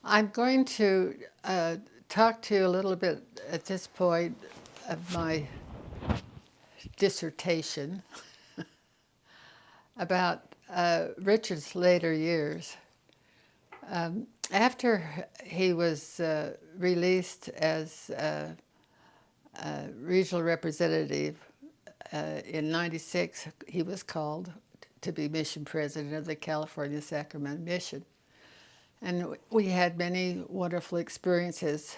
I'm going to talk to you a little bit at this point of my dissertation about Richard's later years. After he was released as regional representative in '96, he was called to be mission president of the California Sacramento Mission. And we had many wonderful experiences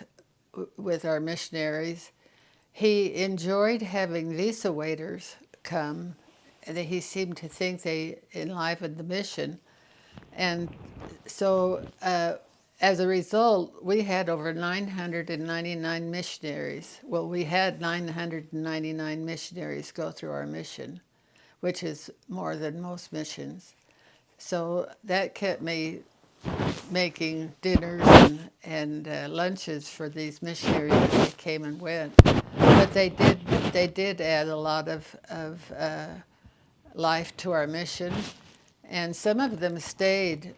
with our missionaries. He enjoyed having visa waiters come, and he seemed to think they enlivened the mission. And so, as a result, we had over 999 missionaries. Well, we had 999 missionaries go through our mission, which is more than most missions. So that kept me making dinners and lunches for these missionaries as they came and went. But they did add a lot of life to our mission, and some of them stayed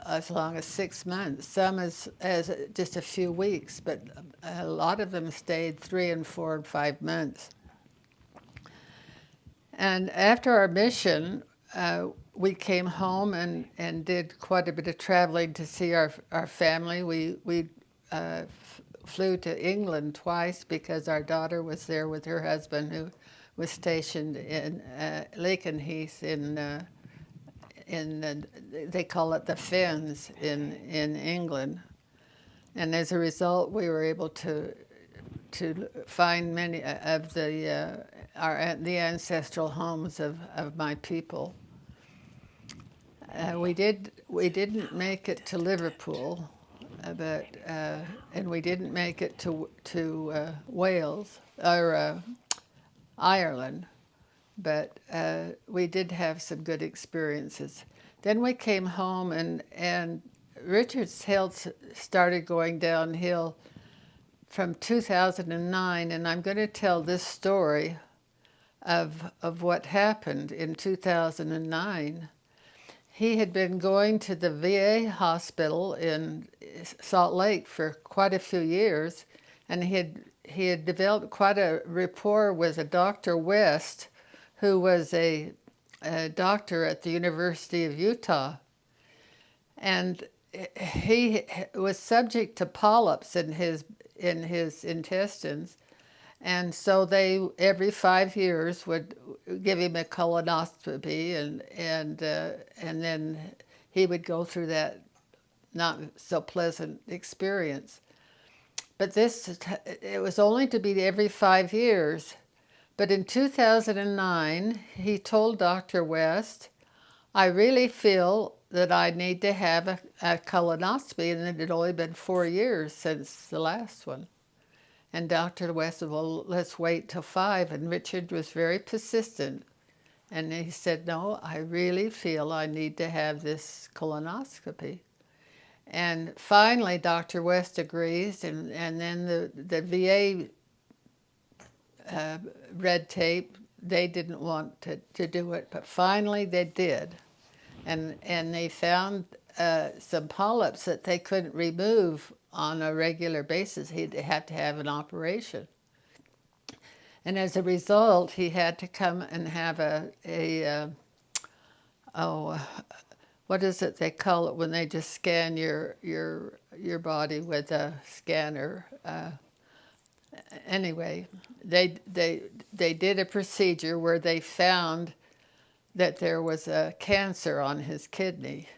as long as 6 months, some as just a few weeks, but a lot of them stayed 3 and 4 and 5 months. And after our mission, we came home and did quite a bit of traveling to see our family. We flew to England twice because our daughter was there with her husband, who was stationed in Lakenheath in they call it the Fens in England. And as a result, we were able to find many of the ancestral homes of my people. We didn't make it to Liverpool, but and we didn't make it to Wales or Ireland, but we did have some good experiences. Then we came home, and Richard's health started going downhill from 2009, and I'm going to tell this story of what happened in 2009. He had been going to the VA hospital in Salt Lake for quite a few years, and he had developed quite a rapport with a Dr. West, who was a doctor at the University of Utah. And he was subject to polyps in his intestines, and so they every 5 years would give him a colonoscopy, and then he would go through that not so pleasant experience. But it was only to be every 5 years. But in 2009, he told Dr. West, "I really feel that I need to have a colonoscopy," and it had only been 4 years since the last one. And Dr. West said, "Well, let's wait till 5." And Richard was very persistent. And he said, "No, I really feel I need to have this colonoscopy." And finally, Dr. West agrees, and then the VA red tape, they didn't want to do it, but finally they did. And they found some polyps that they couldn't remove on a regular basis. He'd have to have an operation. And as a result, he had to come and have what is it they call it when they just scan your body with a scanner? Anyway, they did a procedure where they found that there was a cancer on his kidney,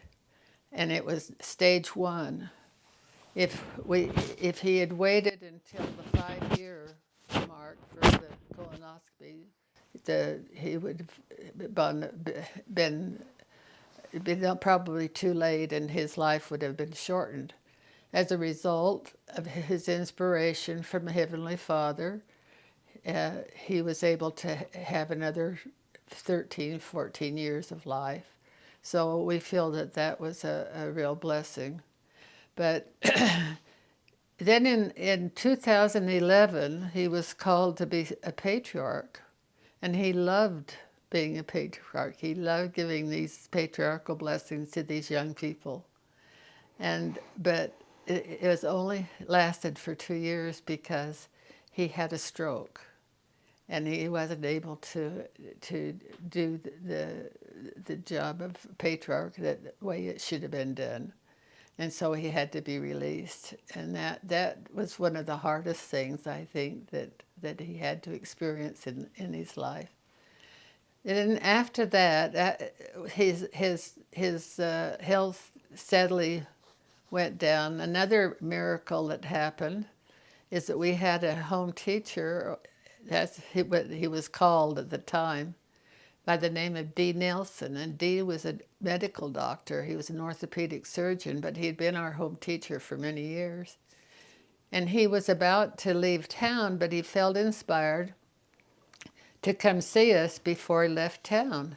and it was stage 1. If he had waited until the 5-year mark for the colonoscopy, he would have been probably too late, and his life would have been shortened. As a result of his inspiration from the Heavenly Father, he was able to have another 13, 14 years of life. So we feel that that was a real blessing. But then in 2011, he was called to be a patriarch, and he loved being a patriarch. He loved giving these patriarchal blessings to these young people. But it was only lasted for 2 years because he had a stroke, and he wasn't able to do the job of patriarch the way it should have been done, and so he had to be released. And that was one of the hardest things, I think, that he had to experience in his life. And then after that, his health steadily went down. Another miracle that happened is that we had a home teacher, that's what he was called at the time, by the name of D. Nelson. And D was a medical doctor. He was an orthopedic surgeon, but he'd been our home teacher for many years. And he was about to leave town, but he felt inspired to come see us before he left town.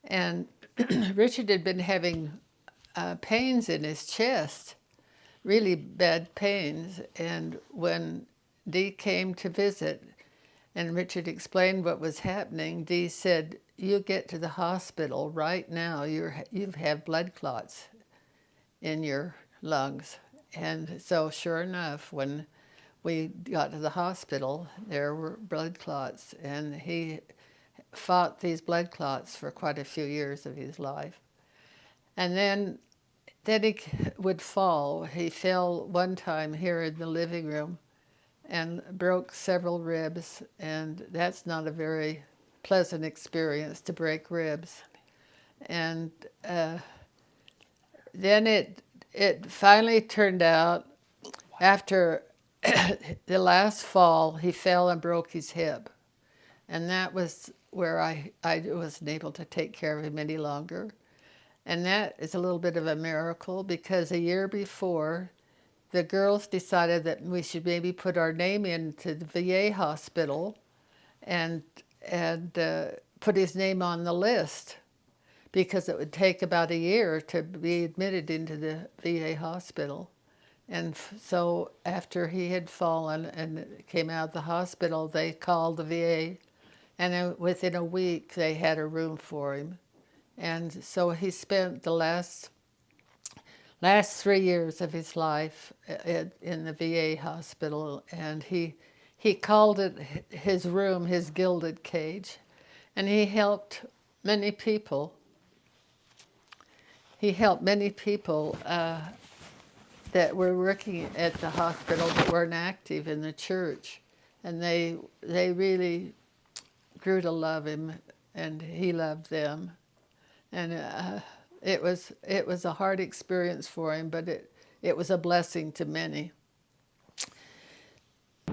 And Richard had been having pains in his chest, really bad pains. And when Dee came to visit and Richard explained what was happening, Dee said, "You get to the hospital right now. You have blood clots in your lungs." And so sure enough, when we got to the hospital, there were blood clots, and he fought these blood clots for quite a few years of his life. And then he would fall. He fell one time here in the living room and broke several ribs, and that's not a very pleasant experience, to break ribs. And then it finally turned out, after the last fall, he fell and broke his hip. And that was where I wasn't able to take care of him any longer. And that is a little bit of a miracle, because a year before, the girls decided that we should maybe put our name into the VA hospital and put his name on the list, because it would take about a year to be admitted into the VA hospital. And so after he had fallen and came out of the hospital, they called the VA, and within a week they had a room for him. And so he spent the last 3 years of his life in the VA hospital, and he called it his room, his gilded cage, and he helped many people. He helped many people that were working at the hospital but weren't active in the church, and they really grew to love him, and he loved them. And it was a hard experience for him, but it was a blessing to many.